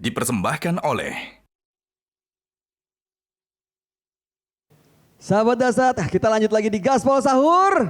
dipersembahkan oleh Sahabat Dasat, kita lanjut lagi di Gaspol Sahur.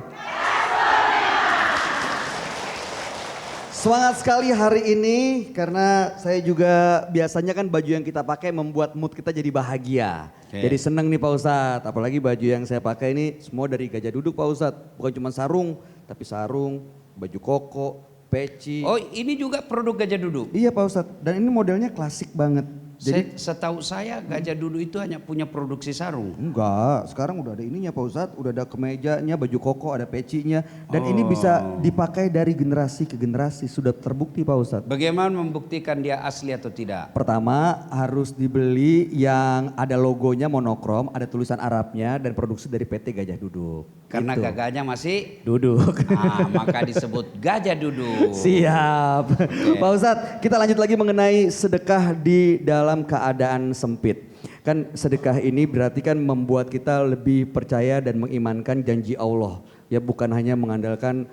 Semangat sekali hari ini karena saya juga biasanya kan baju yang kita pakai membuat mood kita jadi bahagia. Jadi seneng nih Pak Ustadz, apalagi baju yang saya pakai ini semua dari Gajah Duduk Pak Ustadz. Bukan cuma sarung, tapi sarung, baju koko, peci. Oh, ini juga produk Gajah Duduk? Iya Pak Ustadz, dan ini modelnya klasik banget. Jadi Setahu saya Gajah Duduk itu hanya punya produksi sarung. enggak, sekarang udah ada ininya Pak Ustadz, udah ada kemejanya, baju koko, ada pecinya. Dan ini bisa dipakai dari generasi ke generasi, sudah terbukti Pak Ustadz. Bagaimana membuktikan dia asli atau tidak? Pertama harus dibeli yang ada logonya monokrom, ada tulisan Arabnya dan produksi dari PT Gajah Duduk. Karena Gitu. gagahnya masih Duduk. maka disebut Gajah Duduk. Siap. Pak Ustadz, kita lanjut lagi mengenai sedekah di dalam keadaan sempit. Kan sedekah ini berarti kan membuat kita lebih percaya dan mengimankan janji Allah. Ya bukan hanya mengandalkan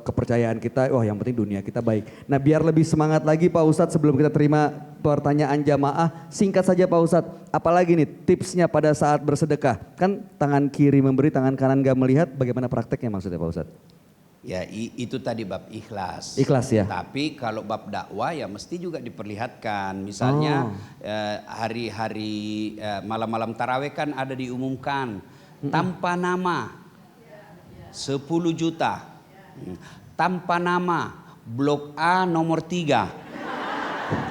kepercayaan kita, wah yang penting dunia kita baik. Nah biar lebih semangat lagi Pak Ustadz sebelum kita terima pertanyaan jamaah, singkat saja Pak Ustadz, apalagi nih tipsnya pada saat bersedekah? Kan tangan kiri memberi, tangan kanan gak melihat, bagaimana prakteknya maksudnya Pak Ustadz? Ya itu tadi bab ikhlas. Ikhlas ya. Tapi kalau bab dakwah ya mesti juga diperlihatkan. Misalnya hari-hari malam-malam taraweh kan ada diumumkan tanpa nama 10 juta. Tanpa nama blok A nomor 3.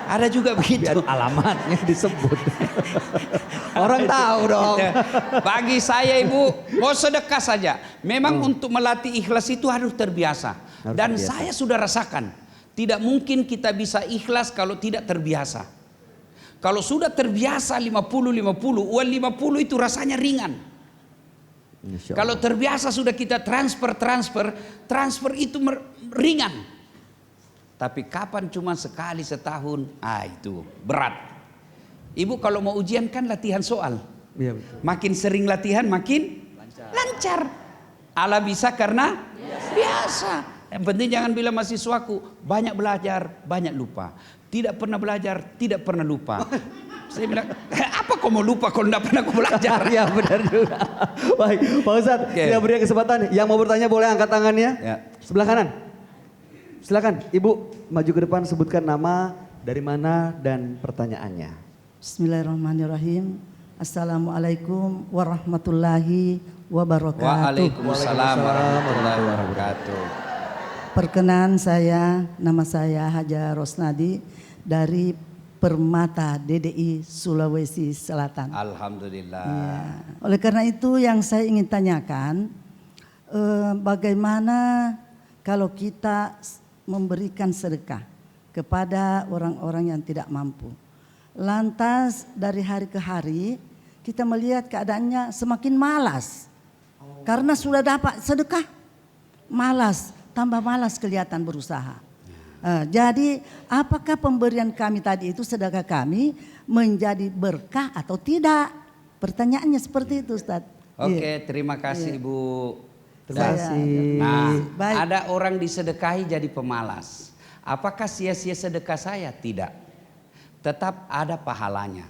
Ada juga begitu. Biar alamatnya disebut. Orang tahu dong. Bagi saya Ibu, mau sedekah saja. Memang untuk melatih ikhlas itu harus terbiasa. Dan saya sudah rasakan, tidak mungkin kita bisa ikhlas kalau tidak terbiasa. Kalau sudah terbiasa 50-50, uang 50 itu rasanya ringan. Kalau terbiasa sudah kita transfer itu ringan. Tapi kapan cuma sekali setahun, itu berat. Ibu kalau mau ujian kan latihan soal. Iya, betul. Makin sering latihan makin lancar. Allah bisa karena biasa. Yang penting jangan bilang mahasiswaku banyak belajar, banyak lupa. Tidak pernah belajar, tidak pernah lupa. Saya bilang, apa kau mau lupa kalau tidak pernah kau belajar? Ya benar juga. Baik, Pak Ustadz, kita beri kesempatan. Yang mau bertanya boleh angkat tangannya. Ya. Sebelah kanan. Silakan, Ibu maju ke depan, sebutkan nama, dari mana dan pertanyaannya. Bismillahirrahmanirrahim. Assalamualaikum warahmatullahi wabarakatuh. Waalaikumsalam warahmatullahi wabarakatuh. Perkenan nama saya Haja Rosnadi dari Permata DDI Sulawesi Selatan. Alhamdulillah. Ya. Oleh karena itu yang saya ingin tanyakan, bagaimana kalau kita memberikan sedekah kepada orang-orang yang tidak mampu. Lantas dari hari ke hari kita melihat keadaannya semakin malas. Karena sudah dapat sedekah, malas, tambah malas kelihatan berusaha. Jadi apakah pemberian kami tadi itu, sedekah kami menjadi berkah atau tidak? Pertanyaannya seperti itu Ustaz. Oke, terima kasih Ibu. Terima kasih. Nah, Baik. ada orang disedekahi jadi pemalas. Apakah sia-sia sedekah saya? Tidak. Tetap ada pahalanya.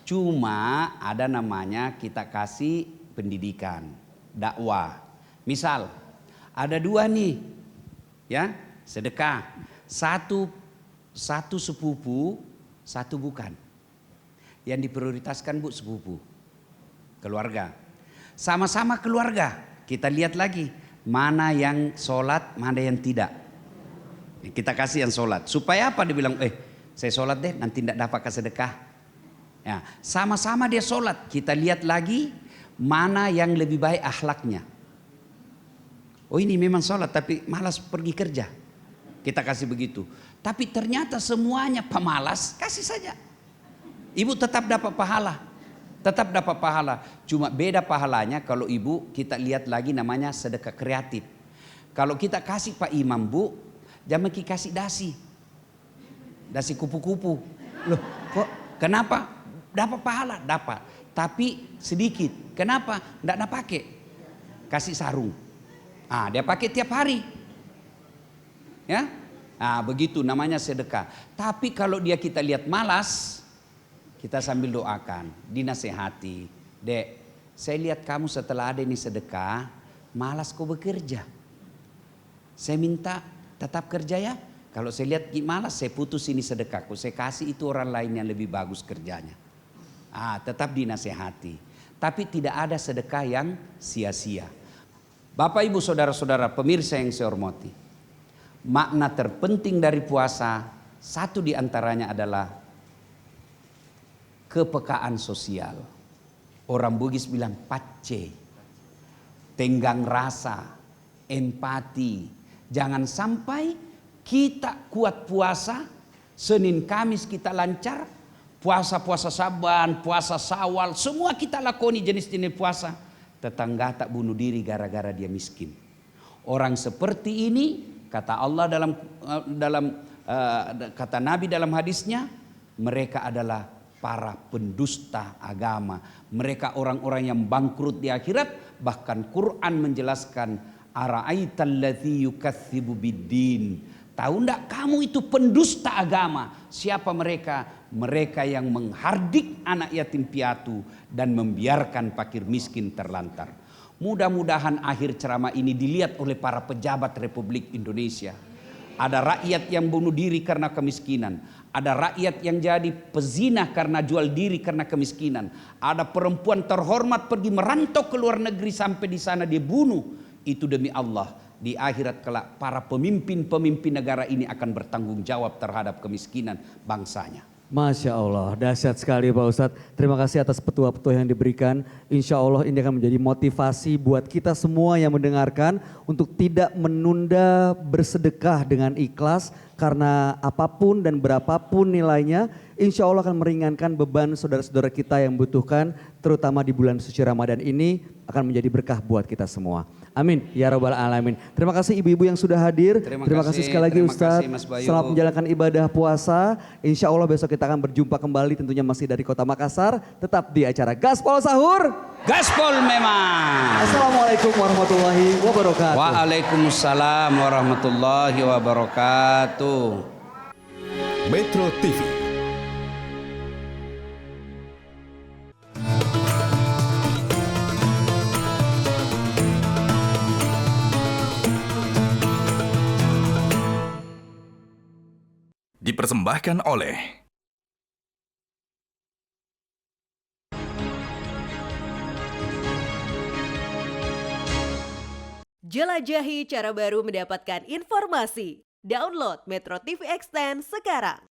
Cuma ada namanya kita kasih pendidikan, dakwah. Misal, ada dua nih, ya sedekah. Satu sepupu, satu bukan. Yang diprioritaskan Bu sepupu, keluarga. Sama-sama keluarga. Kita lihat lagi mana yang sholat, mana yang tidak. Kita kasih yang sholat. Supaya apa? Dibilang, saya sholat deh, nanti tidak dapat sedekah. Ya, sama-sama dia sholat. Kita lihat lagi mana yang lebih baik akhlaknya. Oh ini memang sholat tapi malas pergi kerja. Kita kasih begitu. Tapi ternyata semuanya pemalas, kasih saja. Ibu tetap dapat pahala. Tetap dapat pahala. Cuma beda pahalanya kalau ibu kita lihat lagi namanya sedekah kreatif. Kalau kita kasih Pak Imam Bu, jangan kasih dasi. Dasi kupu-kupu. Loh kok kenapa? Dapat pahala, dapat. Tapi sedikit. Kenapa? Tidak nak pakai. Kasih sarung. Dia pakai tiap hari. Ya. Nah, begitu namanya sedekah. Tapi kalau dia kita lihat malas, kita sambil doakan, dinasehati. Dek, saya lihat kamu setelah ada ini sedekah, malas kau bekerja. Saya minta tetap kerja ya. Kalau saya lihat malas, saya putus ini sedekahku. Saya kasih itu orang lain yang lebih bagus kerjanya. Tetap dinasehati. Tapi tidak ada sedekah yang sia-sia. Bapak, Ibu, Saudara-saudara, pemirsa yang saya hormati. Makna terpenting dari puasa, satu di antaranya adalah kepekaan sosial. Orang Bugis bilang pace, tenggang rasa, empati. Jangan sampai kita kuat puasa, Senin Kamis kita lancar, puasa-puasa Saban, puasa Syawal, semua kita lakoni jenis-jenis puasa. Tetangga tak bunuh diri gara-gara dia miskin. Orang seperti ini, kata Allah kata Nabi dalam hadisnya, mereka adalah para pendusta agama. Mereka orang-orang yang bangkrut di akhirat. Bahkan Quran menjelaskan, ara'aital ladzi yukatsibu biddin. Tahu enggak kamu itu pendusta agama? Siapa mereka? Mereka yang menghardik anak yatim piatu dan membiarkan fakir miskin terlantar. Mudah-mudahan akhir ceramah ini dilihat oleh para pejabat Republik Indonesia. Ada rakyat yang bunuh diri karena kemiskinan. Ada rakyat yang jadi pezina karena jual diri karena kemiskinan. Ada perempuan terhormat pergi merantau ke luar negeri sampai di sana dia bunuh. Itu demi Allah. Di akhirat kelak para pemimpin-pemimpin negara ini akan bertanggung jawab terhadap kemiskinan bangsanya. Masya Allah, dahsyat sekali Pak Ustadz. Terima kasih atas petua-petua yang diberikan. Insya Allah ini akan menjadi motivasi buat kita semua yang mendengarkan untuk tidak menunda bersedekah dengan ikhlas. Karena apapun dan berapapun nilainya, insya Allah akan meringankan beban saudara-saudara kita yang membutuhkan, terutama di bulan suci Ramadan ini akan menjadi berkah buat kita semua. Amin ya rabbal alamin. Terima kasih ibu-ibu yang sudah hadir. Terima kasih sekali lagi Ustadz. Selamat menjalankan ibadah puasa. Insya Allah besok kita akan berjumpa kembali tentunya masih dari Kota Makassar. Tetap di acara Gaspol Sahur. Gaspol memang. Assalamualaikum warahmatullahi wabarakatuh. Waalaikumsalam warahmatullahi wabarakatuh. Metro TV. Dipersembahkan oleh Jelajahi cara baru mendapatkan informasi. Download Metro TV Extend sekarang.